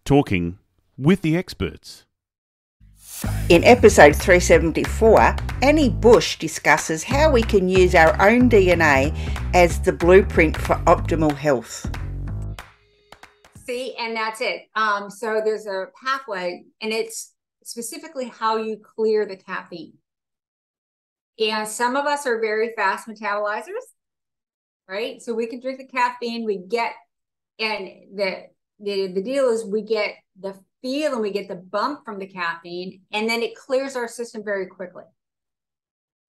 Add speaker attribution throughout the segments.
Speaker 1: Talking with the experts.
Speaker 2: In episode 374, Annie Bush discusses how we can use our own DNA as the blueprint for optimal health.
Speaker 3: See, and that's it. So there's a pathway, and it's specifically how you clear the caffeine. And some of us are very fast metabolizers, right? So we can drink the caffeine, and the deal is we get the feel and we get the bump from the caffeine, and then it clears our system very quickly,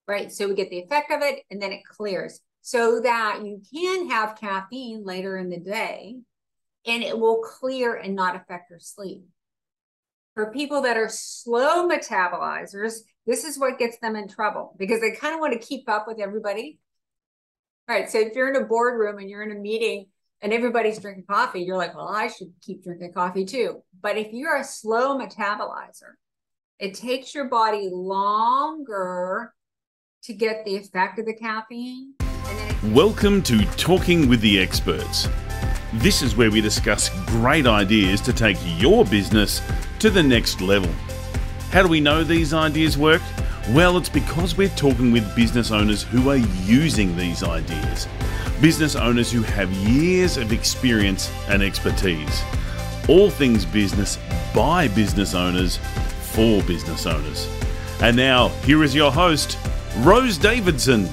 Speaker 3: right? So we get the effect of it, and then it clears, so that you can have caffeine later in the day, and it will clear and not affect your sleep. For people that are slow metabolizers, this is what gets them in trouble, because they kind of want to keep up with everybody, right? So if you're in a boardroom and you're in a meeting and everybody's drinking coffee, you're like, well, I should keep drinking coffee too. But if you're a slow metabolizer, it takes your body longer to get the effect of the caffeine.
Speaker 1: Welcome to Talking with the Experts. This is where we discuss great ideas to take your business to the next level. How do we know these ideas work? Well, it's because we're talking with business owners who are using these ideas. Business owners who have years of experience and expertise. All things business by business owners for business owners. And now, here is your host, Rose Davidson.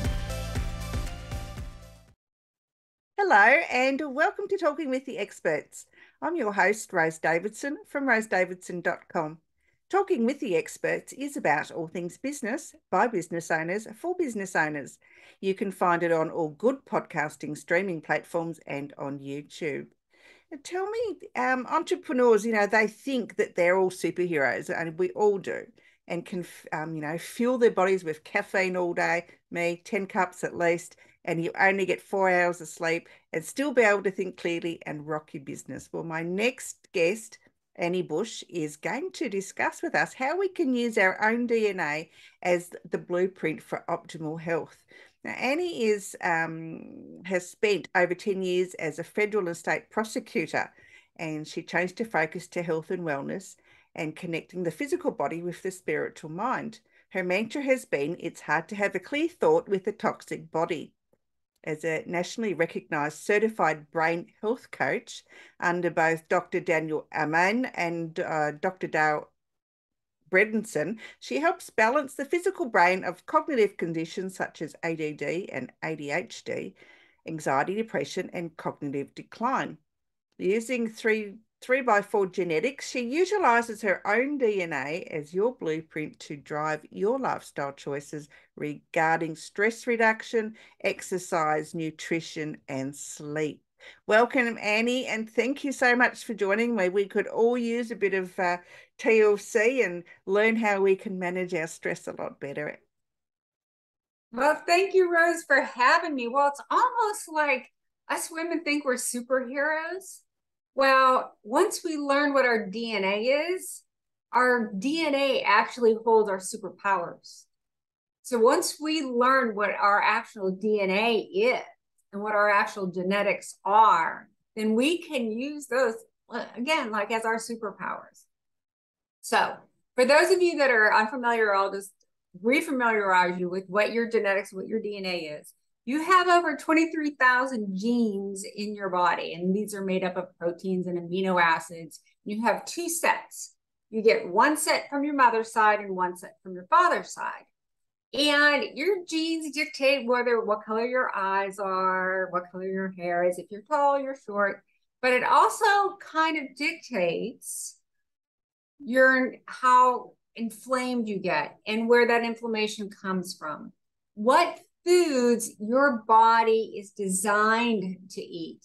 Speaker 2: Hello and welcome to Talking with the Experts. I'm your host, Rose Davidson from rosedavidson.com. Talking with the Experts is about all things business by business owners for business owners. You can find it on all good podcasting streaming platforms and on YouTube. Now tell me, entrepreneurs, they think that they're all superheroes, and we all do, and can, fuel their bodies with caffeine all day, 10 cups at least, and you only get 4 hours of sleep and still be able to think clearly and rock your business. Well, my next guest, Annie Bush, is going to discuss with us how we can use our own DNA as the blueprint for optimal health. Now, Annie has spent over 10 years as a federal and state prosecutor, and she changed her focus to health and wellness and connecting the physical body with the spiritual mind. Her mantra has been, it's hard to have a clear thought with a toxic body. As a nationally recognised certified brain health coach under both Dr. Daniel Amen and Dr. Dale Bredenson, she helps balance the physical brain of cognitive conditions such as ADD and ADHD, anxiety, depression, and cognitive decline. Using 3x4 genetics, she utilises her own DNA as your blueprint to drive your lifestyle choices regarding stress reduction, exercise, nutrition, and sleep. Welcome, Annie, and thank you so much for joining me. We could all use a bit of TLC and learn how we can manage our stress a lot better.
Speaker 3: Well, thank you, Rose, for having me. Well, it's almost like us women think we're superheroes. Well, once we learn what our DNA is, our DNA actually holds our superpowers. So once we learn what our actual DNA is and what our actual genetics are, then we can use those, again, like as our superpowers. So for those of you that are unfamiliar, I'll just refamiliarize you with what your genetics, what your DNA is. You have over 23,000 genes in your body, and these are made up of proteins and amino acids. You have two sets. You get one set from your mother's side and one set from your father's side. And your genes dictate what color your eyes are, what color your hair is, if you're tall, you're short. But it also kind of dictates how inflamed you get and where that inflammation comes from. What foods your body is designed to eat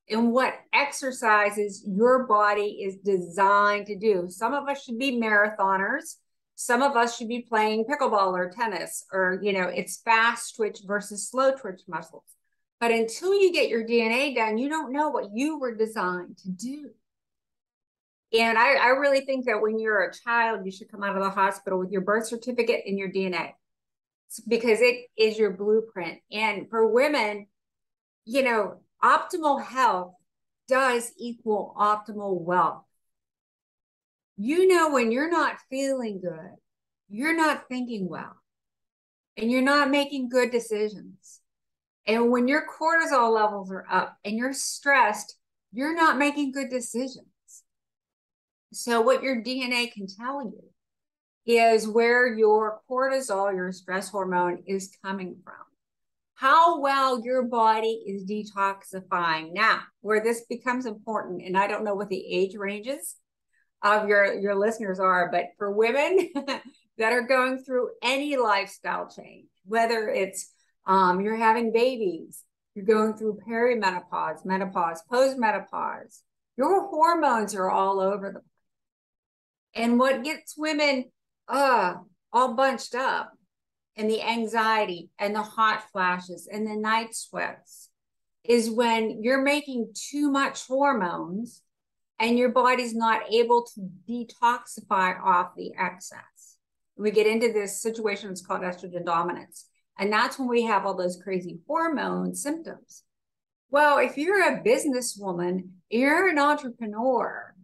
Speaker 3: and what exercises your body is designed to do. Some of us should be marathoners. Some of us should be playing pickleball or tennis, or, it's fast twitch versus slow twitch muscles. But until you get your DNA done, you don't know what you were designed to do. And I really think that when you're a child, you should come out of the hospital with your birth certificate and your DNA, because it is your blueprint. And for women, optimal health does equal optimal wealth. You know, when you're not feeling good, you're not thinking well, and you're not making good decisions. And when your cortisol levels are up and you're stressed, you're not making good decisions. So what your DNA can tell you is where your cortisol, your stress hormone, is coming from. How well your body is detoxifying. Now, where this becomes important, and I don't know what the age ranges of your listeners are, but for women that are going through any lifestyle change, whether it's you're having babies, you're going through perimenopause, menopause, postmenopause, your hormones are all over the place. And what gets women all bunched up, and the anxiety and the hot flashes and the night sweats, is when you're making too much hormones and your body's not able to detoxify off the excess. We get into this situation, it's called estrogen dominance. And that's when we have all those crazy hormone symptoms. Well, if you're a businesswoman, you're an entrepreneur,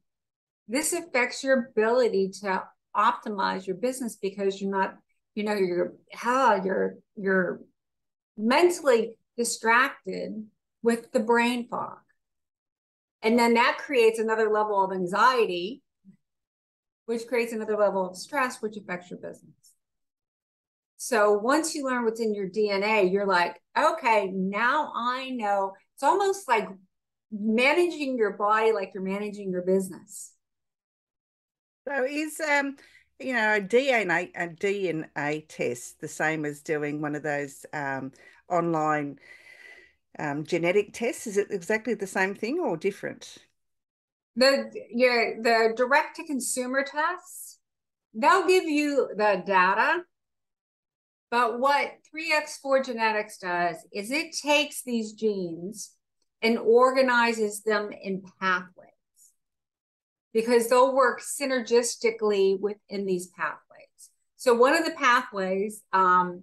Speaker 3: this affects your ability to optimize your business, because you're not, you know, you're mentally distracted with the brain fog. And then that creates another level of anxiety, which creates another level of stress, which affects your business. So once you learn what's in your DNA, you're like, okay, now I know. It's almost like managing your body like you're managing your business.
Speaker 2: So is you know, a DNA test the same as doing one of those online genetic tests? Is it exactly the same thing or different?
Speaker 3: The direct to consumer tests, they'll give you the data, but what 3x4 genetics does is it takes these genes and organizes them in pathways, because they'll work synergistically within these pathways. So one of the pathways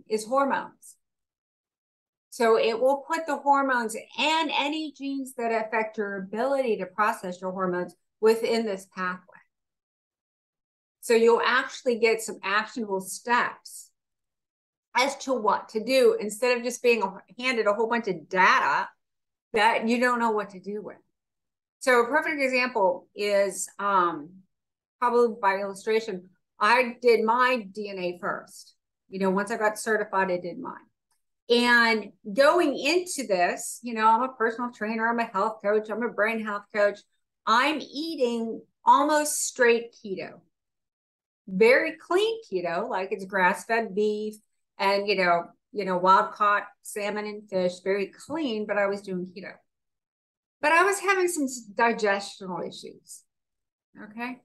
Speaker 3: is hormones. So it will put the hormones and any genes that affect your ability to process your hormones within this pathway. So you'll actually get some actionable steps as to what to do, instead of just being handed a whole bunch of data that you don't know what to do with. So a perfect example is probably by illustration. I did my DNA first. You know, once I got certified, I did mine. And going into this, you know, I'm a personal trainer, I'm a health coach, I'm a brain health coach. I'm eating almost straight keto, very clean keto, like it's grass-fed beef and, you know, wild-caught salmon and fish, very clean, but I was doing keto. But I was having some digestional issues. Okay.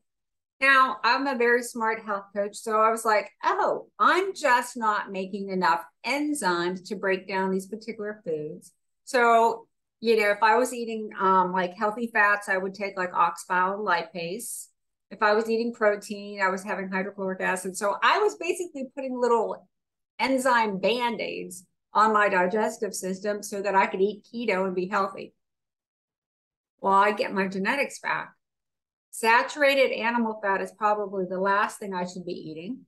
Speaker 3: Now, I'm a very smart health coach. So I was like, oh, I'm just not making enough enzymes to break down these particular foods. So, you know, if I was eating like healthy fats, I would take like ox bile and lipase. If I was eating protein, I was having hydrochloric acid. So I was basically putting little enzyme band-aids on my digestive system so that I could eat keto and be healthy. Well, I get my genetics back. Saturated animal fat is probably the last thing I should be eating.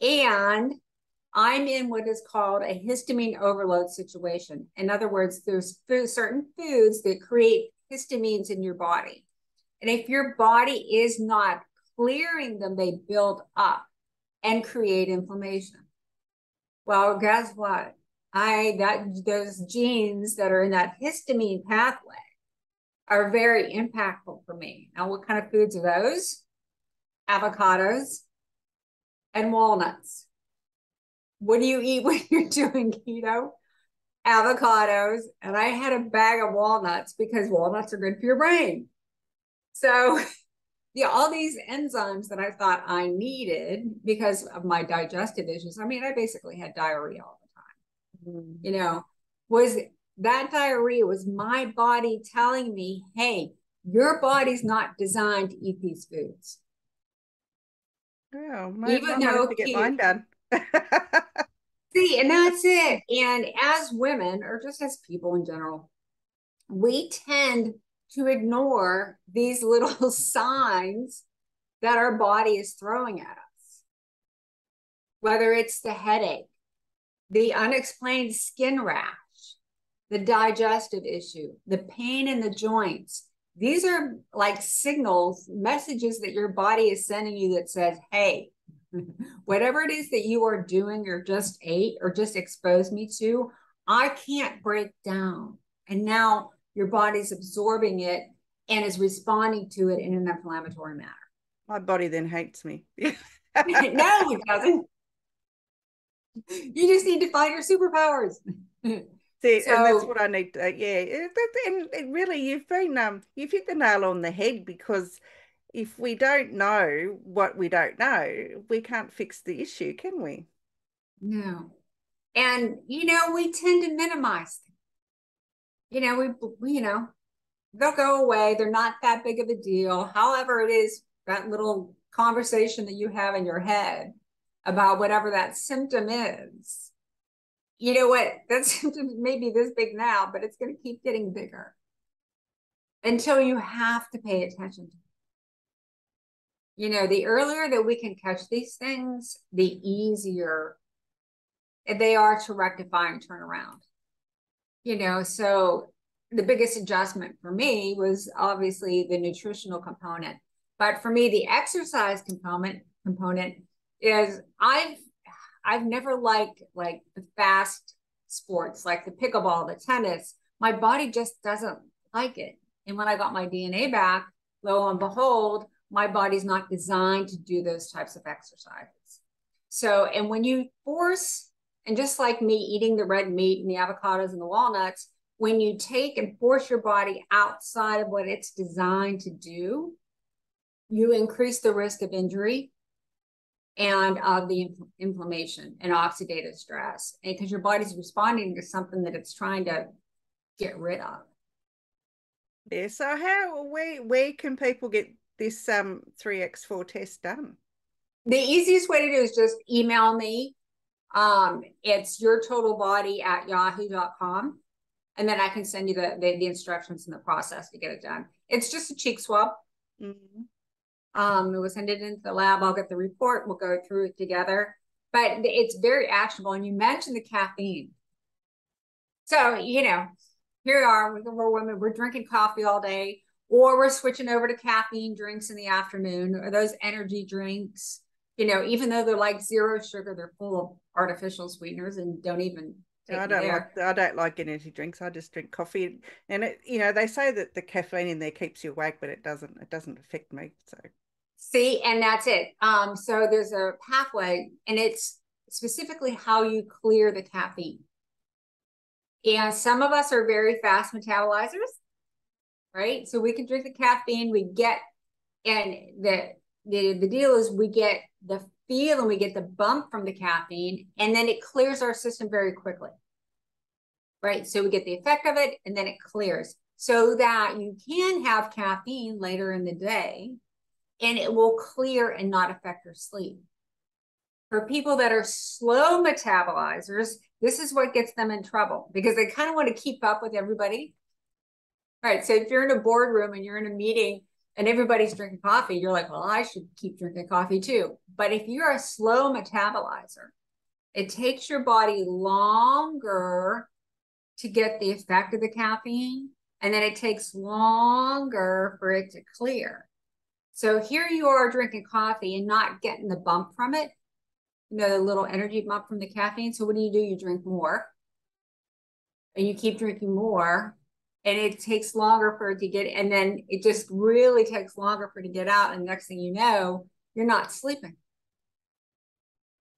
Speaker 3: And I'm in what is called a histamine overload situation. In other words, there's certain foods that create histamines in your body. And if your body is not clearing them, they build up and create inflammation. Well, guess what? Those genes that are in that histamine pathway are very impactful for me. Now, what kind of foods are those? Avocados and walnuts. What do you eat when you're doing keto? Avocados. And I had a bag of walnuts because walnuts are good for your brain. So yeah, all these enzymes that I thought I needed because of my digestive issues. I mean, I basically had diarrhea all the time. You know, was that diarrhea was my body telling me, hey, your body's not designed to eat these foods.
Speaker 2: Oh,
Speaker 3: even though
Speaker 2: to get mine done.
Speaker 3: See, and that's it. And as women, or just as people in general, we tend to ignore these little signs that our body is throwing at us. Whether it's the headache, the unexplained skin rash, the digestive issue, the pain in the joints. These are like signals, messages that your body is sending you that says, hey, whatever it is that you are doing or just ate or just exposed me to, I can't break down. And now your body's absorbing it and is responding to it in an inflammatory manner.
Speaker 2: My body then hates me.
Speaker 3: No, it doesn't. You just need to find your superpowers.
Speaker 2: See, and that's what I need to, yeah. And really, you've hit the nail on the head, because if we don't know what we don't know, we can't fix the issue, can we?
Speaker 3: No. And, we tend to minimize them. They'll go away. They're not that big of a deal. However, it is that little conversation that you have in your head about whatever that symptom is. You know what? That symptom may be this big now, but it's going to keep getting bigger until you have to pay attention to it. The earlier that we can catch these things, the easier they are to rectify and turn around. So the biggest adjustment for me was obviously the nutritional component. But for me, the exercise component is I've never liked like the fast sports, like the pickleball, the tennis. My body just doesn't like it. And when I got my DNA back, lo and behold, my body's not designed to do those types of exercises. So, and when you force, and just like me eating the red meat and the avocados and the walnuts, when you take and force your body outside of what it's designed to do, you increase the risk of injury and of the inflammation and oxidative stress, because your body's responding to something that it's trying to get rid of.
Speaker 2: Yeah. So where can people get this 3x4 test done?
Speaker 3: The easiest way to do is just email me. It's yourtotalbody@yahoo.com. And then I can send you the instructions and the process to get it done. It's just a cheek swab. Mm-hmm. We'll send it into the lab. I'll get the report. We'll go through it together. But it's very actionable. And you mentioned the caffeine. So, here we are. We're women. We're drinking coffee all day, or we're switching over to caffeine drinks in the afternoon, or those energy drinks. Even though they're like zero sugar, they're full of artificial sweeteners and don't even.
Speaker 2: I don't like energy drinks. I just drink coffee, and they say that the caffeine in there keeps you awake, but it doesn't affect me. So
Speaker 3: see, and that's it. So there's a pathway, and it's specifically how you clear the caffeine. And some of us are very fast metabolizers, right? So we can drink the caffeine, and the deal is we get the feel and we get the bump from the caffeine, and then it clears our system very quickly, right? So we get the effect of it, and then it clears, so that you can have caffeine later in the day, and it will clear and not affect your sleep. For people that are slow metabolizers, this is what gets them in trouble, because they kind of want to keep up with everybody. Right. So if you're in a boardroom and you're in a meeting and everybody's drinking coffee, you're like, well, I should keep drinking coffee too. But if you're a slow metabolizer, it takes your body longer to get the effect of the caffeine, and then it takes longer for it to clear. So here you are drinking coffee and not getting the bump from it, the little energy bump from the caffeine. So what do? You drink more, and you keep drinking more, and it takes longer for it to get, and then it just really takes longer for it to get out. And next thing you know, you're not sleeping.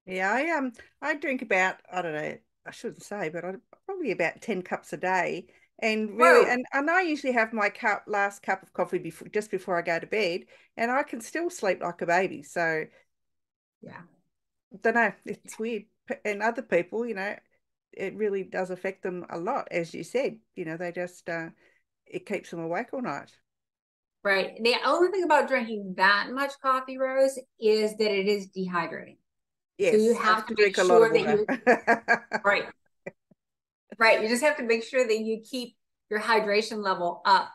Speaker 2: Yeah, I drink about, I don't know, I shouldn't say, but probably about 10 cups a day. And really, and I usually have my last cup of coffee just before I go to bed, and I can still sleep like a baby. So
Speaker 3: yeah,
Speaker 2: I don't know, it's weird. And other people, it really does affect them a lot, as you said. They just it keeps them awake all night.
Speaker 3: Right. The only thing about drinking that much coffee, Rose, is that it is dehydrating.
Speaker 2: Yes,
Speaker 3: so you have to
Speaker 2: drink a lot of water.
Speaker 3: Right. Right. You just have to make sure that you keep your hydration level up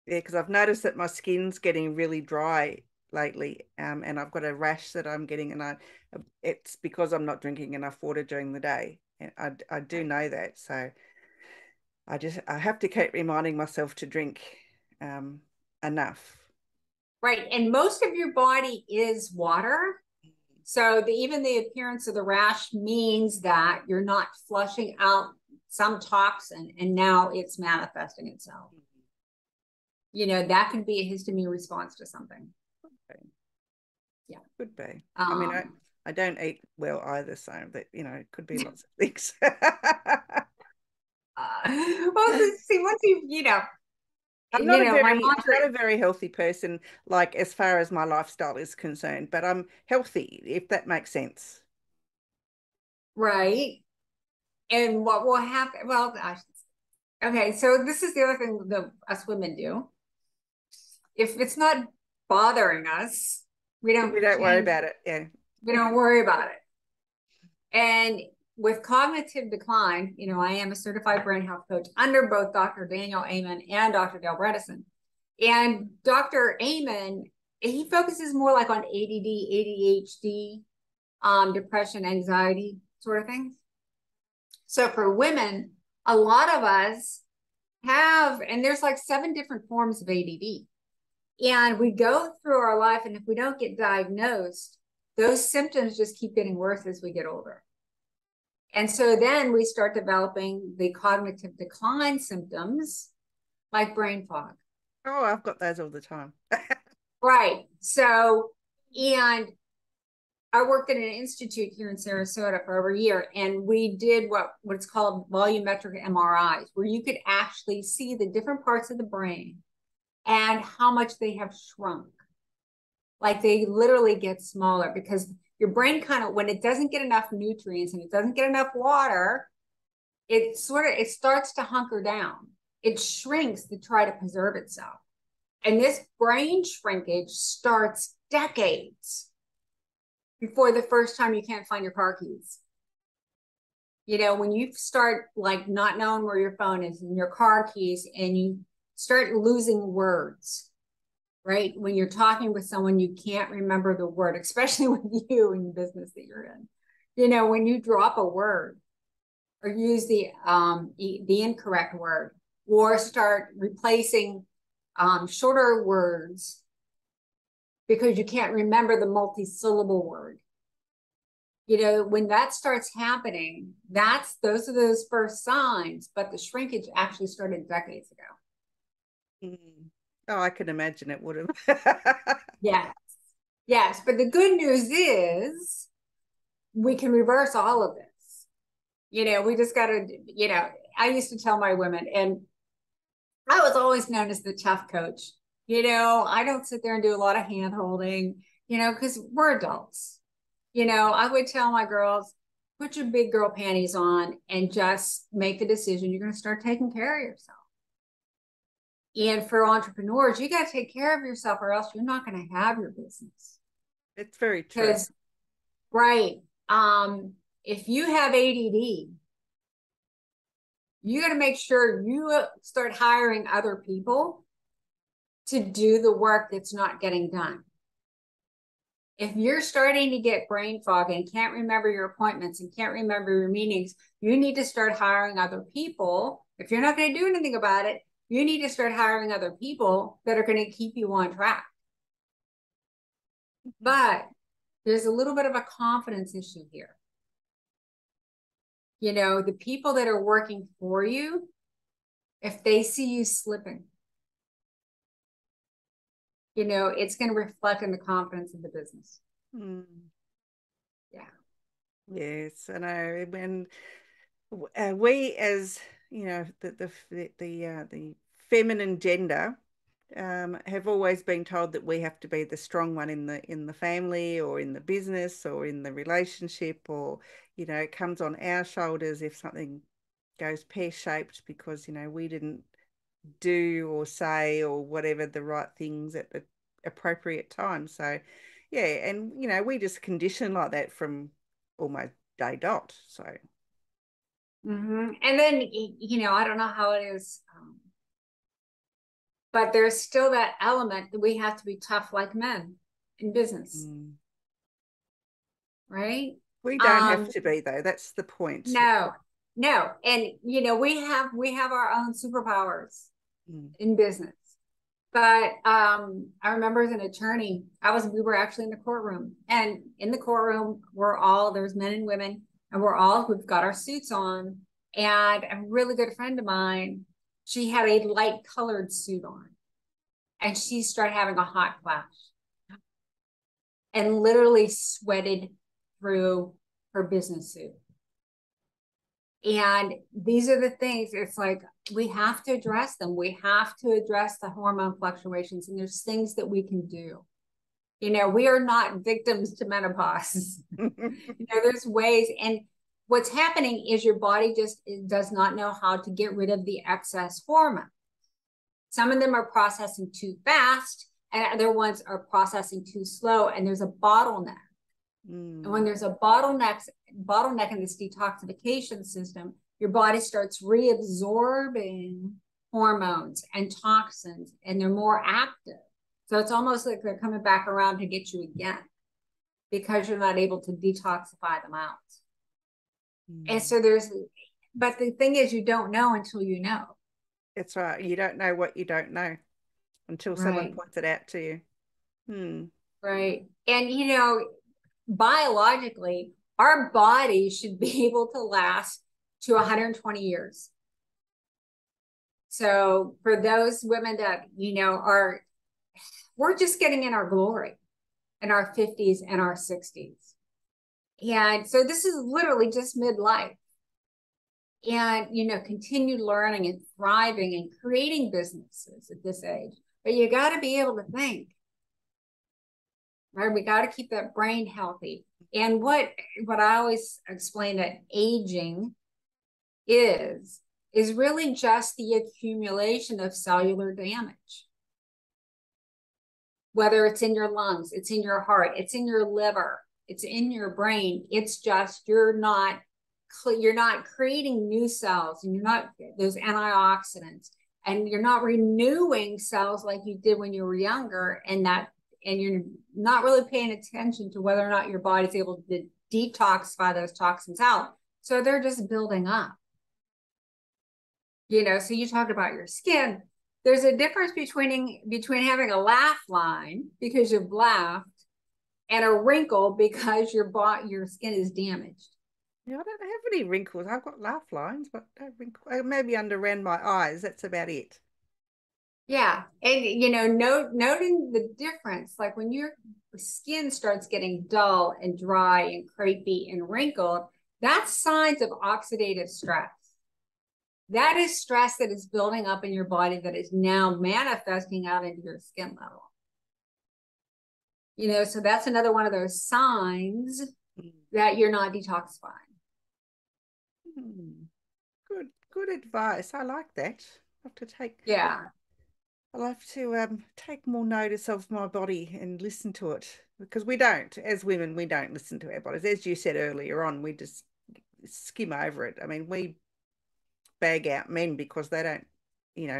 Speaker 2: Yeah, because I've noticed that my skin's getting really dry lately, and I've got a rash that I'm getting, and it's because I'm not drinking enough water during the day. And I do know that, so I have to keep reminding myself to drink um, enough.
Speaker 3: Right. And most of your body is water. So even the appearance of the rash means that you're not flushing out some toxin and now it's manifesting itself. You know, that could be a histamine response to something.
Speaker 2: Okay.
Speaker 3: Yeah.
Speaker 2: Could be. I mean, I don't eat well either, so that, it could be lots of things.
Speaker 3: Well, see, once
Speaker 2: I'm not a
Speaker 3: my
Speaker 2: very, I'm
Speaker 3: mantra,
Speaker 2: not a very healthy person, like as far as my lifestyle is concerned, but I'm healthy, if that makes sense.
Speaker 3: right? And what will happen? Well, okay, so this is the other thing that us women do. If it's not bothering us, we don't
Speaker 2: We don't worry
Speaker 3: tend,
Speaker 2: about it. Yeah.
Speaker 3: we don't worry about it. And with cognitive decline, I am a certified brain health coach under both Dr. Daniel Amen and Dr. Dale Bredesen. And Dr. Amen, he focuses more like on ADD, ADHD, depression, anxiety sort of things. So for women, a lot of us have, and there's like 7 different forms of ADD. And we go through our life, and if we don't get diagnosed, those symptoms just keep getting worse as we get older. And so then we start developing the cognitive decline symptoms like brain fog.
Speaker 2: Oh, I've got those all the time.
Speaker 3: Right. So, and I worked at an institute here in Sarasota for over a year, and we did what's called volumetric MRIs, where you could actually see the different parts of the brain and how much they have shrunk. Like they literally get smaller because your brain kind of, when it doesn't get enough nutrients and it doesn't get enough water, it starts to hunker down. It shrinks to try to preserve itself. And this brain shrinkage starts decades before the first time you can't find your car keys. When you start like not knowing where your phone is and your car keys, and you start losing words, right? When you're talking with someone, you can't remember the word, especially with you in the business that you're in. When you drop a word or use the incorrect word, or start replacing shorter words because you can't remember the multi-syllable word. When that starts happening, those are those first signs, but the shrinkage actually started decades ago.
Speaker 2: Mm. Oh, I can imagine it would have.
Speaker 3: Yes. But the good news is we can reverse all of this. We just got to, I used to tell my women, and I was always known as the tough coach. I don't sit there and do a lot of hand holding, because we're adults. I would tell my girls, put your big girl panties on and just make the decision. You're going to start taking care of yourself. And for entrepreneurs, you got to take care of yourself, or else you're not going to have your business.
Speaker 2: It's very true.
Speaker 3: Right. If you have ADD, you got to make sure you start hiring other people to do the work that's not getting done. If you're starting to get brain fog and can't remember your appointments and can't remember your meetings, you need to start hiring other people. If you're not going to do anything about it, you need to start hiring other people that are going to keep you on track. But there's a little bit of a confidence issue here. The people that are working for you, if they see you slipping, it's going to reflect in the confidence of the business.
Speaker 2: Mm.
Speaker 3: Yeah.
Speaker 2: Yes, I know. When we, as the feminine gender, have always been told that we have to be the strong one in the family or in the business or in the relationship, or it comes on our shoulders if something goes pear-shaped because we didn't do or say or whatever the right things at the appropriate time. So yeah, and we just condition like that from almost day dot. So
Speaker 3: And then I don't know how it is But there's still that element that we have to be tough like men in business. Right?
Speaker 2: We don't have to be, though. That's the point.
Speaker 3: No. And we have our own superpowers in business. But I remember as an attorney, we were actually in the courtroom, and in the courtroom there's men and women, and we've got our suits on. And a really good friend of mine, she had a light colored suit on, and she started having a hot flash and literally sweated through her business suit. And these are the things, it's like, we have to address them. We have to address the hormone fluctuations, and there's things that we can do. We are not victims to menopause. There's ways, and what's happening is your body just does not know how to get rid of the excess hormone. Some of them are processing too fast, and other ones are processing too slow, and there's a bottleneck. And when there's a bottleneck in this detoxification system, your body starts reabsorbing hormones and toxins, and they're more active. So it's almost like they're coming back around to get you again because you're not able to detoxify them out. And so but the thing is, you don't know until you know.
Speaker 2: That's right. You don't know what you don't know until someone points it out to you.
Speaker 3: Right. And, biologically, our body should be able to last to 120 years. So for those women that, we're just getting in our glory in our 50s and our 60s. And so this is literally just midlife. And, continue learning and thriving and creating businesses at this age. But you got to be able to think. Right? We got to keep that brain healthy. And what I always explain that aging is really just the accumulation of cellular damage. Whether it's in your lungs, it's in your heart, it's in your liver, it's in your brain. It's just you're not creating new cells, and you're not those antioxidants, and you're not renewing cells like you did when you were younger, and you're not really paying attention to whether or not your body's able to detoxify those toxins out. So they're just building up. So you talked about your skin. There's a difference between having a laugh line because you've laughed and a wrinkle because your skin is damaged.
Speaker 2: Yeah, I don't have any wrinkles. I've got laugh lines, but no wrinkles. Maybe around my eyes. That's about it.
Speaker 3: Yeah. And, noting the difference, like when your skin starts getting dull and dry and crepey and wrinkled, that's signs of oxidative stress. That is stress that is building up in your body that is now manifesting out into your skin level. So that's another one of those signs that you're not detoxifying.
Speaker 2: Good advice. I like that. I have to take.
Speaker 3: Yeah.
Speaker 2: I'll have to take more notice of my body and listen to it, because we don't, as women, we don't listen to our bodies. As you said earlier on, we just skim over it. I mean, we bag out men because they don't,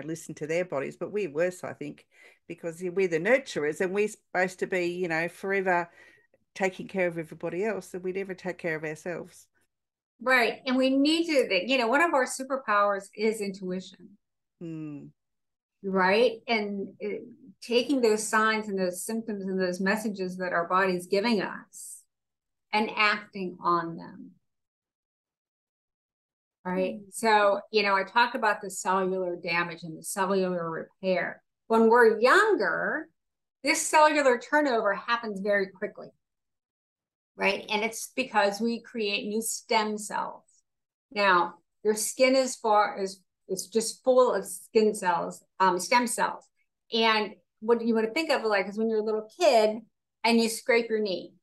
Speaker 2: listen to their bodies, but we're worse, I think, because we're the nurturers, and we're supposed to be, forever taking care of everybody else, and we never take care of ourselves.
Speaker 3: Right. And we need to, one of our superpowers is intuition. Right. And taking those signs and those symptoms and those messages that our body's giving us and acting on them. Right. So, I talk about the cellular damage and the cellular repair. When we're younger, this cellular turnover happens very quickly. Right. And it's because we create new stem cells. Now, your skin is just full of stem cells. And what you want to think of is when you're a little kid and you scrape your knee.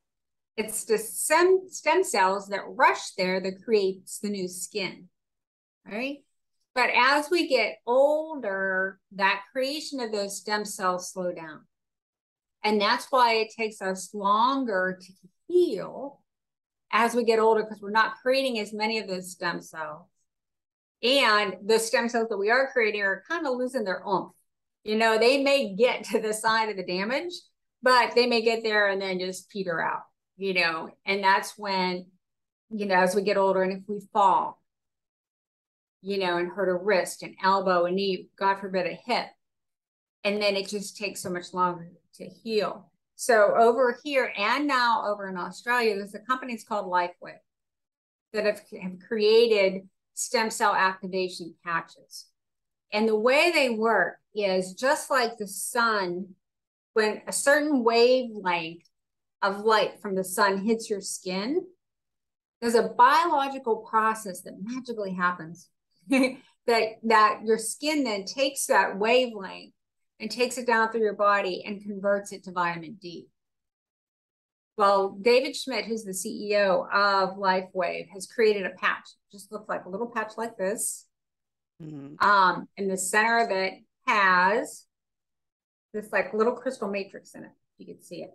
Speaker 3: It's the stem cells that rush there that creates the new skin, right? But as we get older, that creation of those stem cells slow down. And that's why it takes us longer to heal as we get older, because we're not creating as many of those stem cells. And the stem cells that we are creating are kind of losing their oomph. They may get to the side of the damage, but they may get there and then just peter out, and that's when, as we get older and if we fall, and hurt a wrist, an elbow, a knee, God forbid, a hip, and then it just takes so much longer to heal. So over here and now over in Australia, there's a company called LifeWave that have created stem cell activation patches. And the way they work is just like the sun, when a certain wavelength of light from the sun hits your skin, there's a biological process that magically happens that your skin then takes that wavelength and takes it down through your body and converts it to vitamin D. Well, David Schmidt, who's the CEO of LifeWave, has created a patch. It just looks like a little patch like this. Mm-hmm. In the center of it has this like little crystal matrix in it. You can see it.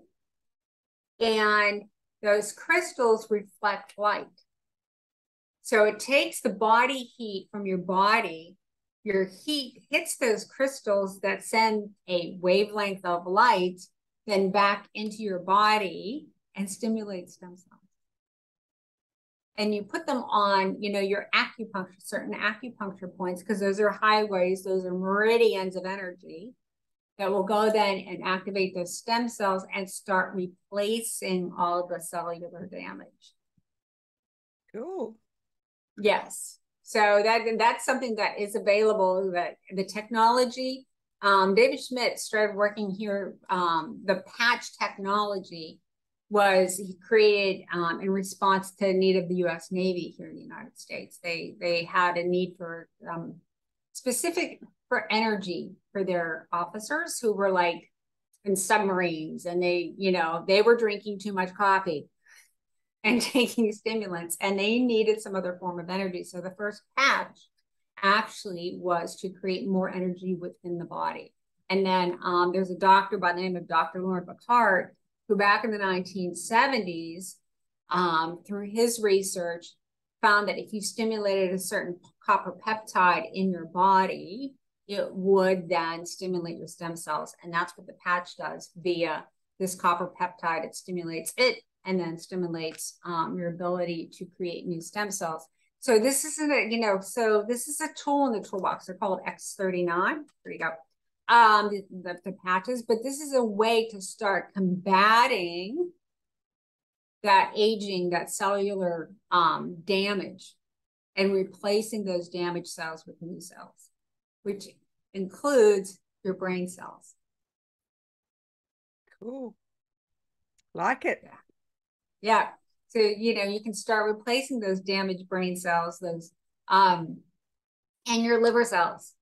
Speaker 3: And those crystals reflect light. So it takes the body heat from your body. Your heat hits those crystals that send a wavelength of light then back into your body and stimulate stem cells. And you put them on, your acupuncture, certain acupuncture points, because those are highways, those are meridians of energy that will go then and activate those stem cells and start replacing all the cellular damage.
Speaker 2: Cool.
Speaker 3: Yes. So that's something that is available, that the technology, David Schmidt started working here. The patch technology was he created in response to a need of the U.S. Navy here in the United States. They had a need for specific for energy for their officers who were like in submarines, and they were drinking too much coffee and taking stimulants, and they needed some other form of energy. So the first patch actually was to create more energy within the body. And then there's a doctor by the name of Dr. Lauren Bacard, who back in the 1970s, through his research, found that if you stimulated a certain copper peptide in your body, it would then stimulate your stem cells. And that's what the patch does via this copper peptide. It stimulates it and then stimulates your ability to create new stem cells. So this is so this is a tool in the toolbox. They're called X39. There you go. The patches, but this is a way to start combating that aging, that cellular damage, and replacing those damaged cells with new cells, which includes your brain cells.
Speaker 2: Cool. Like it.
Speaker 3: Yeah. So, you can start replacing those damaged brain cells, those, and your liver cells.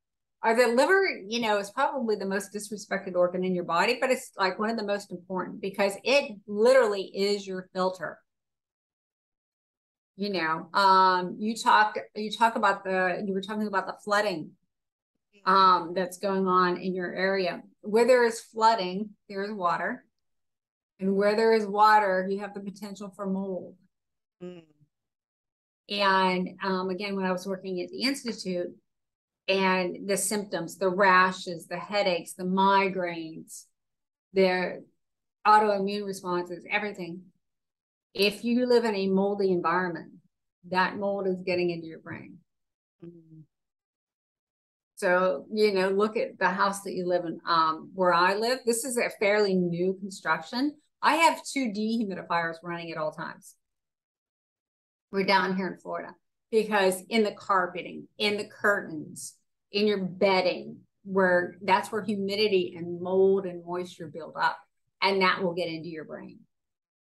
Speaker 3: Or the liver, is probably the most disrespected organ in your body, but it's like one of the most important because it literally is your filter. You were talking about the flooding that's going on in your area. Where there is flooding, there is water. And where there is water, you have the potential for mold. Mm. And again, when I was working at the Institute, and the symptoms, the rashes, the headaches, the migraines, the autoimmune responses, everything. If you live in a moldy environment, that mold is getting into your brain. Mm-hmm. So, look at the house that you live in. Where I live, this is a fairly new construction. I have 2 dehumidifiers running at all times. We're down here in Florida because in the carpeting, in the curtains, in your bedding, that's where humidity and mold and moisture build up, and that will get into your brain.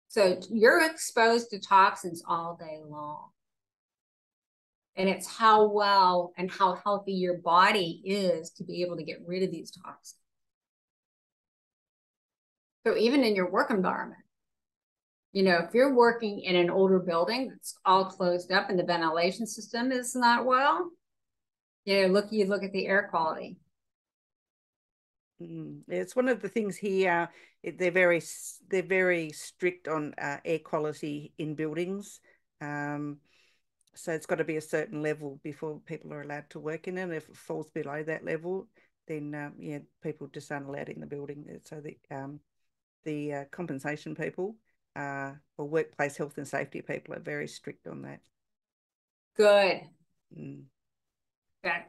Speaker 3: So you're exposed to toxins all day long. And it's how well and how healthy your body is to be able to get rid of these toxins. So even in your work environment, if you're working in an older building that's all closed up and the ventilation system is not well, you look at the air quality.
Speaker 2: It's one of the things here. They're very strict on air quality in buildings. So it's got to be a certain level before people are allowed to work in it. And if it falls below that level, then yeah, people just aren't allowed in the building. So the compensation people or workplace health and safety people are very strict on that.
Speaker 3: Good.
Speaker 2: Mm.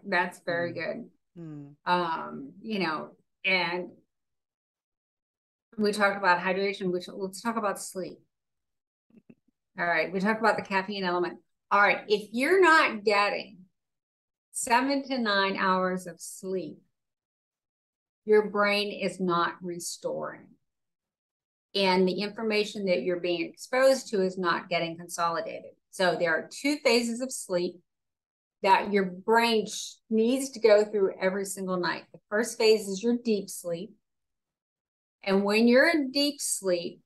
Speaker 3: That's very good. You know, and we talked about hydration, which let's talk about sleep. All right, we talked about the caffeine element. All right, if you're not getting 7 to 9 hours of sleep, your brain is not restoring. And the information that you're being exposed to is not getting consolidated. So there are 2 phases of sleep that your brain needs to go through every single night. The first phase is your deep sleep. And when you're in deep sleep,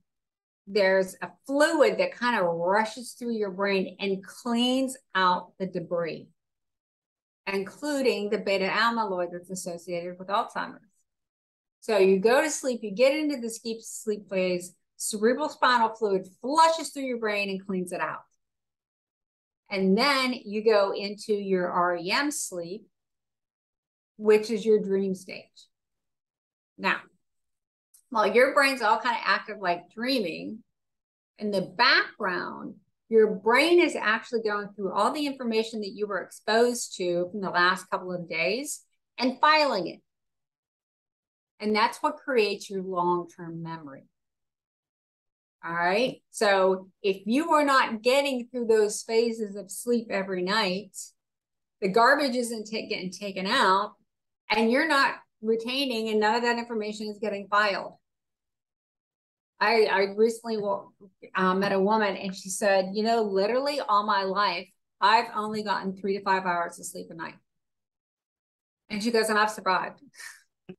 Speaker 3: there's a fluid that kind of rushes through your brain and cleans out the debris, including the beta amyloid that's associated with Alzheimer's. So you go to sleep, you get into this deep sleep phase, cerebral spinal fluid flushes through your brain and cleans it out. And then you go into your REM sleep, which is your dream stage. Now, while your brain's all kind of active like dreaming, in the background, your brain is actually going through all the information that you were exposed to from the last couple of days and filing it. And that's what creates your long-term memory. All right. So if you are not getting through those phases of sleep every night, the garbage isn't getting taken out and you're not retaining, and none of that information is getting filed. I recently met a woman and she said, you know, literally all my life, I've only gotten 3 to 5 hours of sleep a night. And she goes, and I've survived.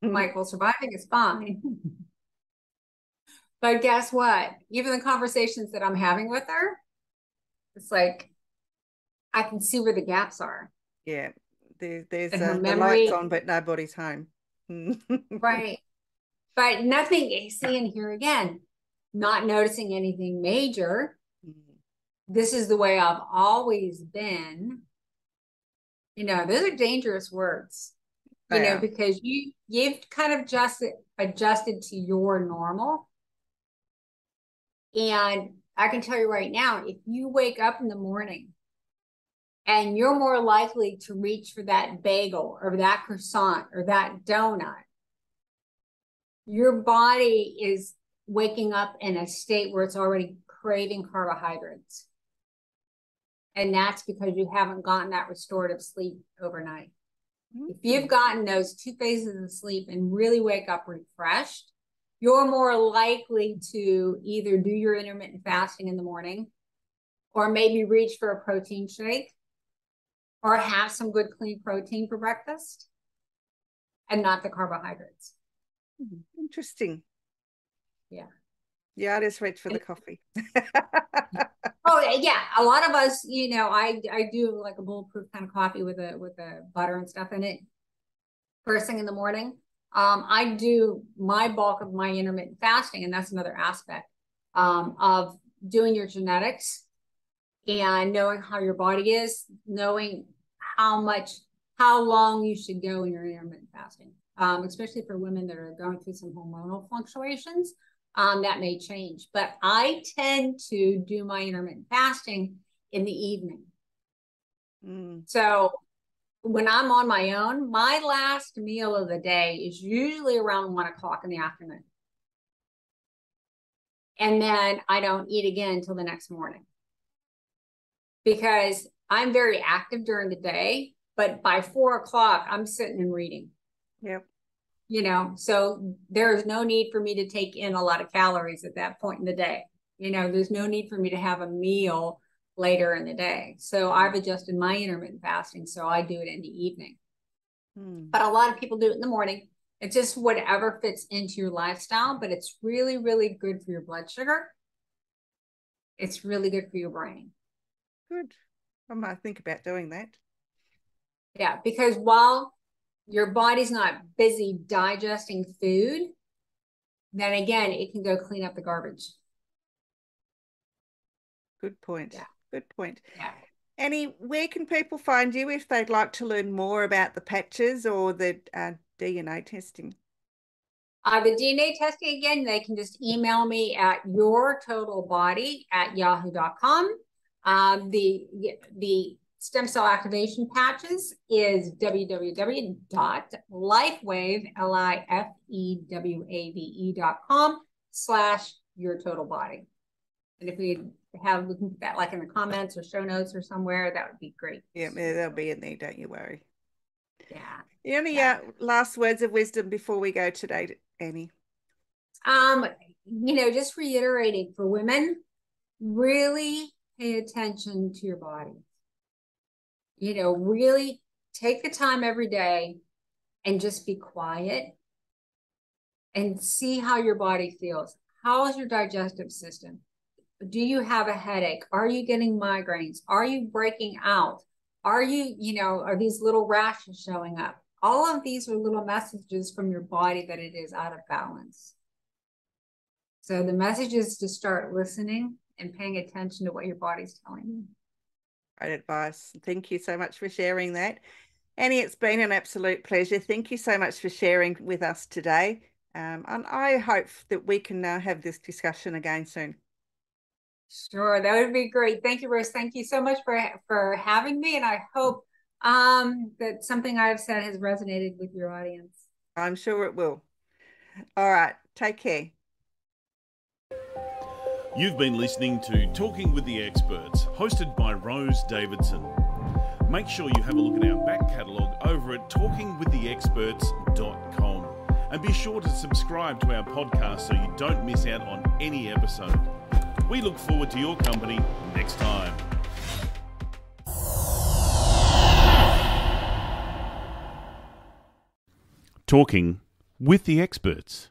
Speaker 3: I'm like, well, surviving is fine. But guess what? Even the conversations that I'm having with her, it's like, I can see where the gaps are.
Speaker 2: Yeah, there's
Speaker 3: the
Speaker 2: lights on, but nobody's home.
Speaker 3: Right. But nothing, seeing here again, not noticing anything major. This is the way I've always been. You know, those are dangerous words, you know, because you've kind of adjusted to your normal. And I can tell you right now, if you wake up in the morning and you're more likely to reach for that bagel or that croissant or that donut, your body is waking up in a state where it's already craving carbohydrates. And that's because you haven't gotten that restorative sleep overnight. If you've gotten those 2 phases of sleep and really wake up refreshed, you're more likely to either do your intermittent fasting in the morning or maybe reach for a protein shake or have some good clean protein for breakfast and not the carbohydrates.
Speaker 2: Interesting.
Speaker 3: Yeah.
Speaker 2: Yeah, I just reach for the coffee.
Speaker 3: Oh yeah, a lot of us, you know, I do like a bulletproof kind of coffee with a butter and stuff in it first thing in the morning. I do my bulk of my intermittent fasting, and that's another aspect of doing your genetics and knowing how your body is, knowing how long you should go in your intermittent fasting, especially for women that are going through some hormonal fluctuations. That may change, but I tend to do my intermittent fasting in the evening. So when I'm on my own, my last meal of the day is usually around 1 o'clock in the afternoon. And then I don't eat again until the next morning because I'm very active during the day, but by 4 o'clock, I'm sitting and reading.
Speaker 2: Yep.
Speaker 3: You know, so there is no need for me to take in a lot of calories at that point in the day. You know, there's no need for me to have a meal later in the day. So I've adjusted my intermittent fasting, so I do it in the evening. But a lot of people do it in the morning. It's just whatever fits into your lifestyle, but it's really, really good for your blood sugar. It's really good for your brain.
Speaker 2: Good. I might think about doing that.
Speaker 3: Yeah, because while your body's not busy digesting food, then again, it can go clean up the garbage.
Speaker 2: Good point.
Speaker 3: Yeah.
Speaker 2: Good point.
Speaker 3: Yeah.
Speaker 2: Annie, where can people find you if they'd like to learn more about the patches or the DNA testing?
Speaker 3: The DNA testing, again, they can just email me at yourtotalbody@yahoo.com. The stem cell activation patches is www.lifewave.com/yourtotalbody. And if we can put that like in the comments or show notes or somewhere, that would be great.
Speaker 2: Yeah, they'll be in there, don't you worry.
Speaker 3: Yeah.
Speaker 2: Any last words of wisdom before we go today, Annie?
Speaker 3: Just reiterating for women, really pay attention to your body. Really take the time every day and just be quiet and see how your body feels. How is your digestive system? Do you have a headache? Are you getting migraines? Are you breaking out? Are these little rashes showing up? All of these are little messages from your body that it is out of balance. So the message is to start listening and paying attention to what your body's telling you.
Speaker 2: Great advice. Thank you so much for sharing that. Annie, it's been an absolute pleasure. Thank you so much for sharing with us today. And I hope that we can have this discussion again soon.
Speaker 3: Sure, that would be great. Thank you, Rose. Thank you so much for having me. And I hope that something I've said has resonated with your audience.
Speaker 2: I'm sure it will. All right. Take care.
Speaker 1: You've been listening to Talking with the Experts, hosted by Rose Davidson. Make sure you have a look at our back catalogue over at talkingwiththeexperts.com. And be sure to subscribe to our podcast so you don't miss out on any episode. We look forward to your company next time. Talking with the Experts.